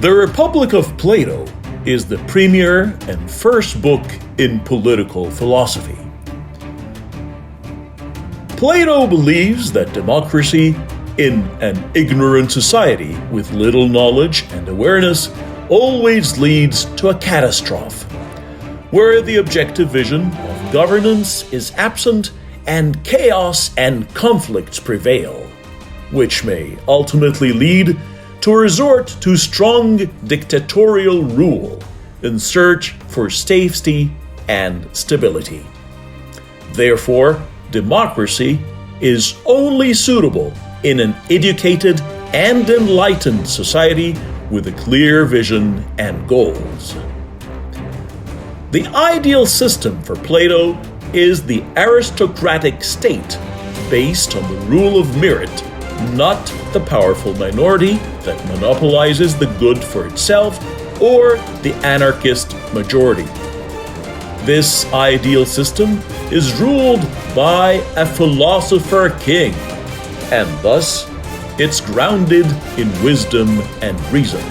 The Republic of Plato is the premier and first book in political philosophy. Plato believes that democracy in an ignorant society with little knowledge and awareness always leads to a catastrophe, where the objective vision of governance is absent and chaos and conflicts prevail, which may ultimately lead to a resort to strong dictatorial rule in search for safety and stability. Therefore, democracy is only suitable in an educated and enlightened society with a clear vision and goals. The ideal system for Plato is the aristocratic state based on the rule of merit, not the powerful minority that monopolizes the good for itself or the anarchist majority. This ideal system is ruled by a philosopher king, and thus it's grounded in wisdom and reason.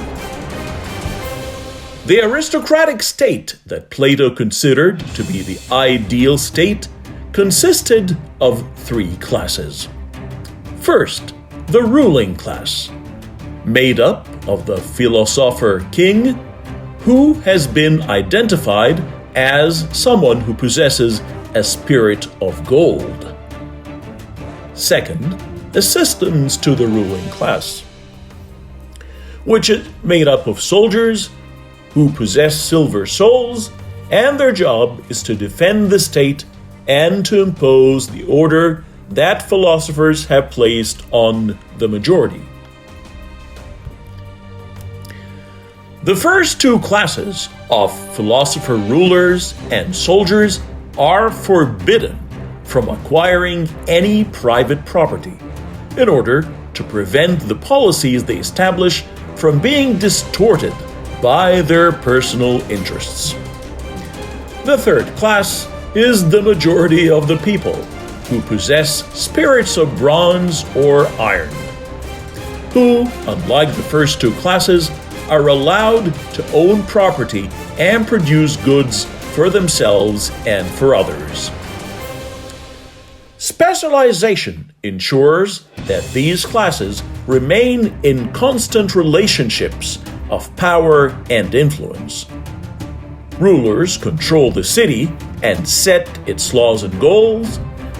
The aristocratic state that Plato considered to be the ideal state consisted of three classes. First, the ruling class, made up of the philosopher king, who has been identified as someone who possesses a spirit of gold. Second, assistants to the ruling class, which is made up of soldiers who possess silver souls, and their job is to defend the state and to impose the order that philosophers have placed on the majority. The first two classes of philosopher rulers and soldiers are forbidden from acquiring any private property in order to prevent the policies they establish from being distorted by their personal interests. The third class is the majority of the people, who possess spirits of bronze or iron, who, unlike the first two classes, are allowed to own property and produce goods for themselves and for others. Specialization ensures that these classes remain in constant relationships of power and influence. Rulers control the city and set its laws and goals.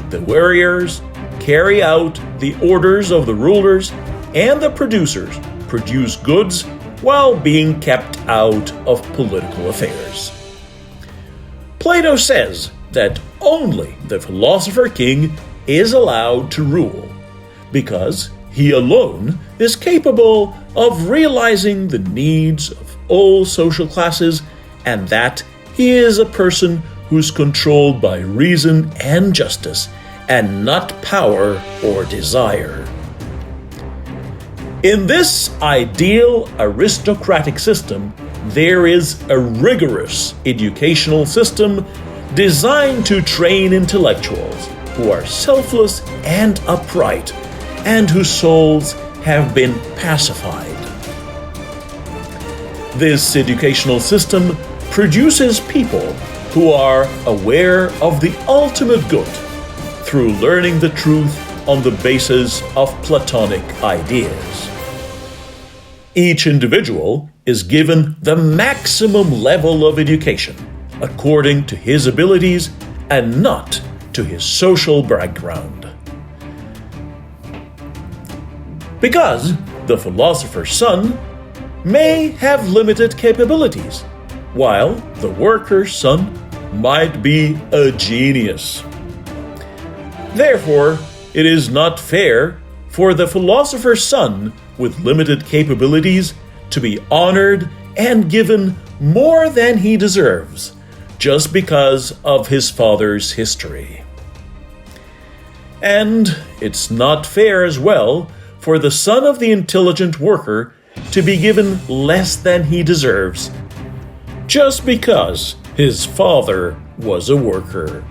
The warriors carry out the orders of the rulers, and the producers produce goods while being kept out of political affairs. Plato says that only the philosopher king is allowed to rule, because he alone is capable of realizing the needs of all social classes, and that he is a person who's controlled by reason and justice, and not power or desire. In this ideal aristocratic system, there is a rigorous educational system designed to train intellectuals who are selfless and upright, and whose souls have been pacified. This educational system produces people who are aware of the ultimate good through learning the truth on the basis of Platonic ideas. Each individual is given the maximum level of education according to his abilities and not to his social background. Because the philosopher's son may have limited capabilities, while the worker's son might be a genius. Therefore, it is not fair for the philosopher's son with limited capabilities to be honored and given more than he deserves just because of his father's history. And it's not fair as well for the son of the intelligent worker to be given less than he deserves just because his father was a worker.